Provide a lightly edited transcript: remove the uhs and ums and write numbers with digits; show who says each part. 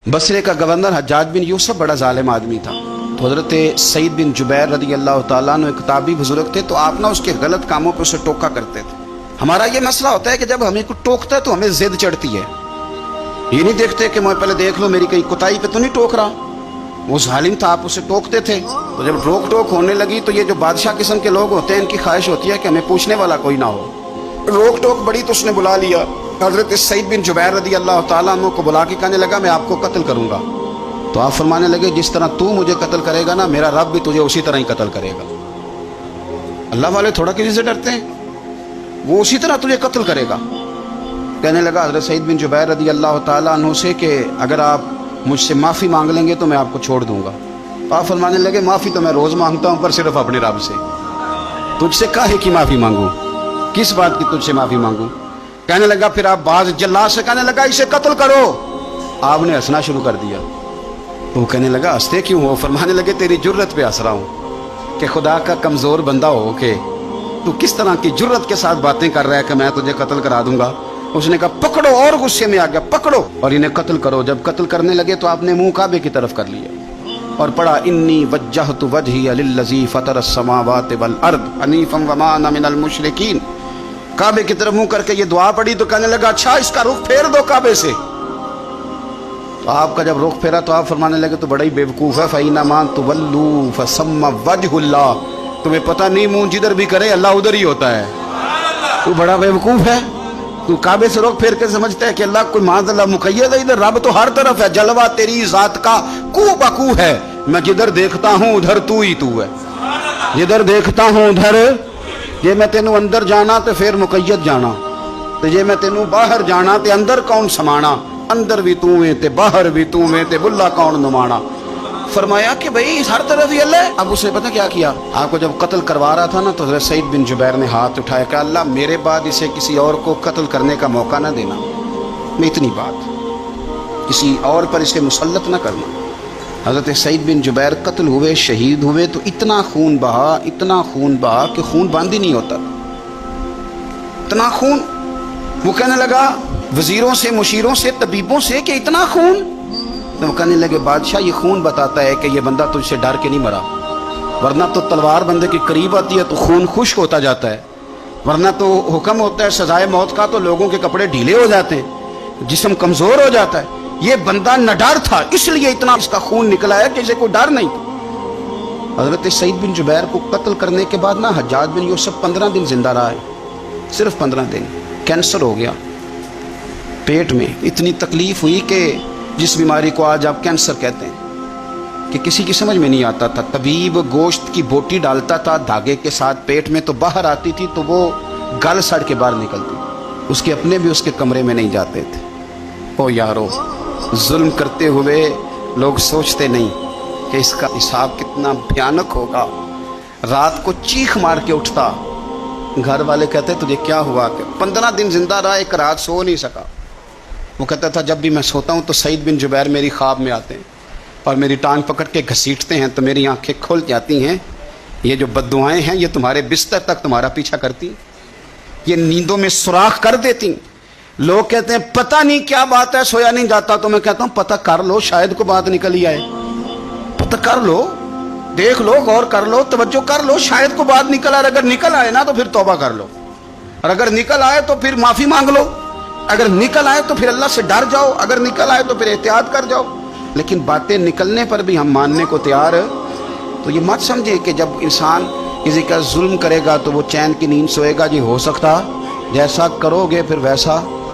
Speaker 1: बसरे का गवर्नर हज्जाज बिन यूसुफ बड़ा जालिम आदमी था। तो हजरत सईद बिन जुबैर रदी अल्लाह तआला अन्हु एक किताबी बुजुर्ग थे, तो आप ना उसके गलत कामों पर उसे टोका करते थे। हमारा ये मसला होता है कि जब हमें कुछ टोकता है तो हमें जिद चढ़ती है, ये नहीं देखते कि मैं पहले देख लूं मेरी कहीं कुताई पे तो नहीं टोक रहा। वो जालिम था, आप उसे टोकते थे। तो जब रोक टोक होने लगी तो ये जो बादशाह किस्म के लोग होते हैं, इनकी ख्वाहिश होती है कि हमें पूछने वाला कोई ना हो। रोक टोक बड़ी तो उसने बुला लिया हजरत सईद बिन जुबैर रदी अल्लाह तआला अन्हु को, बुला के कहने लगा मैं आपको कत्ल करूंगा। तो आप फरमाने लगे जिस तरह तू मुझे कत्ल करेगा ना, मेरा रब भी तुझे उसी तरह ही कत्ल करेगा। अल्लाह वाले थोड़ा किसी से डरते हैं, वो उसी तरह तुझे कत्ल करेगा। कहने लगा हजरत सईद बिन जुबैर रदी अल्लाह तआला अन्हु से कि अगर आप मुझसे माफ़ी मांग लेंगे तो मैं आपको छोड़ दूंगा। तो आप फरमाने लगे माफ़ी तो मैं रोज़ मांगता हूँ, पर सिर्फ अपने रब से। तुझसे काहे की माफ़ी मांगू, किस बात की तुझसे माफ़ी मांगू। कहने लगा फिर आप बाज जल्लाद से कहने लगा इसे कत्ल करो। आपने हंसना शुरू कर दिया। तो वो कहने लगा हंसते क्यों हो। फरमाने लगे तेरी जुर्रत पे हंस रहा हूँ कि खुदा का कमज़ोर बंदा हो के तू किस तरह की जुर्रत के साथ बातें कर रहा है कि मैं तुझे कत्ल करा दूंगा। उसने कहा पकड़ो, और गुस्से में आ गया, पकड़ो और इन्हें कत्ल करो। जब कत्ल करने लगे तो आपने मुंह काबे की तरफ कर लिया और पढ़ा इन्नी वज्जहतु वजही लिल्लज़ी फ़तरस समावाति वल अर्द हनीफ़न वमा अना मिनल मुशरिकीन। काबे की तरफ मुंह करके ये दुआ पड़ी तो कहने लगा अच्छा इसका रुख फेर दो काबे से। तो आपका जब रुख फेरा तो आप फरमाने लगे तो बड़ा ही बेवकूफ़ है, फ़इन्नमा तुवल्लू फ़सम्मा वजहुल्लाह। तुम्हें पता नहीं मुंह जिधर भी करे अल्लाह उधर ही होता है। तू बड़ा बेवकूफ़ है, तू काबे से रुख फेर के समझता है कि अल्लाह कोई माज़अल्लाह मुक़य्यद है। इधर रब तो हर तरफ है, जलवा तेरी ज़ात का कू बकू है। मैं जिधर देखता हूँ उधर तू ही तू है, जिधर देखता हूँ उधर। जे मैं तेनू अंदर जाना तो फिर मुक़य्यद जाना, तो जे मैं तेनू बाहर जाना तो अंदर कौन समाना। अंदर भी तू है ते बाहर भी तू है ते बुल्ला कौन नुमाना। फरमाया कि भाई हर तरफ ही अल्लाह है। अब उसने पता क्या किया, आपको जब कत्ल करवा रहा था ना तो हज़रत सईद बिन जुबैर ने हाथ उठाया कि अल्लाह मेरे बाद इसे किसी और को कत्ल करने का मौका ना देना। मैं इतनी बात किसी और पर इसे मुसल्लत ना करना। हज़रत सईद बिन जुबैर कत्ल हुए, शहीद हुए तो इतना खून बहा, इतना खून बहा कि खून बंद ही नहीं होता, इतना खून। वो कहने लगा वजीरों से, मुशीरों से, तबीबों से कि इतना खून। तो वो कहने लगे बादशाह ये खून बताता है कि ये बंदा तुझसे डर के नहीं मरा, वरना तो तलवार बंदे के करीब आती है तो खून खुश्क होता जाता है, वरना तो हुक्म होता है सजाए मौत का तो लोगों के कपड़े ढीले हो जाते हैं, जिस्म कमज़ोर हो जाता है। ये बंदा न डर था इसलिए इतना इसका खून निकला है कि इसे कोई डर नहीं था। हजरत सईद बिन जुबैर को कत्ल करने के बाद ना हज्जाज बिन यूसुफ 15 दिन जिंदा रहा है, सिर्फ 15 दिन। कैंसर हो गया पेट में, इतनी तकलीफ हुई कि जिस बीमारी को आज आप कैंसर कहते हैं कि किसी की समझ में नहीं आता था। तबीब गोश्त की बोटी डालता था धागे के साथ पेट में, तो बाहर आती थी तो वो गल सड़ के बाहर निकलती, उसके अपने भी उसके कमरे में नहीं जाते थे। ओ यारो, जुल्म करते हुए लोग सोचते नहीं कि इसका हिसाब कितना भयानक होगा। रात को चीख मार के उठता, घर वाले कहते तुझे क्या हुआ। 15 दिन जिंदा रहा, एक रात सो नहीं सका। वो कहता था जब भी मैं सोता हूँ तो सईद बिन जुबैर मेरी ख्वाब में आते हैं और मेरी टांग पकड़ के घसीटते हैं तो मेरी आंखें खुल जाती हैं। ये जो बद्दुआएं हैं ये तुम्हारे बिस्तर तक तुम्हारा पीछा करती, ये नींदों में सुराख कर देती। लोग कहते हैं पता नहीं क्या बात है सोया नहीं जाता, तो मैं कहता हूं पता कर लो, शायद को बात निकल ही आए। पता कर लो, देख लो, गौर कर लो, तवज्जो कर लो, शायद को बात निकल आए। अगर निकल आए ना तो फिर तौबा कर लो, और अगर निकल आए तो फिर माफी मांग लो, अगर निकल आए तो फिर अल्लाह से डर जाओ, अगर निकल आए तो फिर एहतियात कर जाओ। लेकिन बातें निकलने पर भी हम मानने को तैयार। तो ये मत समझे कि जब इंसान किसी का जुल्म करेगा तो वो चैन की नींद सोएगा। जी हो सकता जैसा करोगे फिर वैसा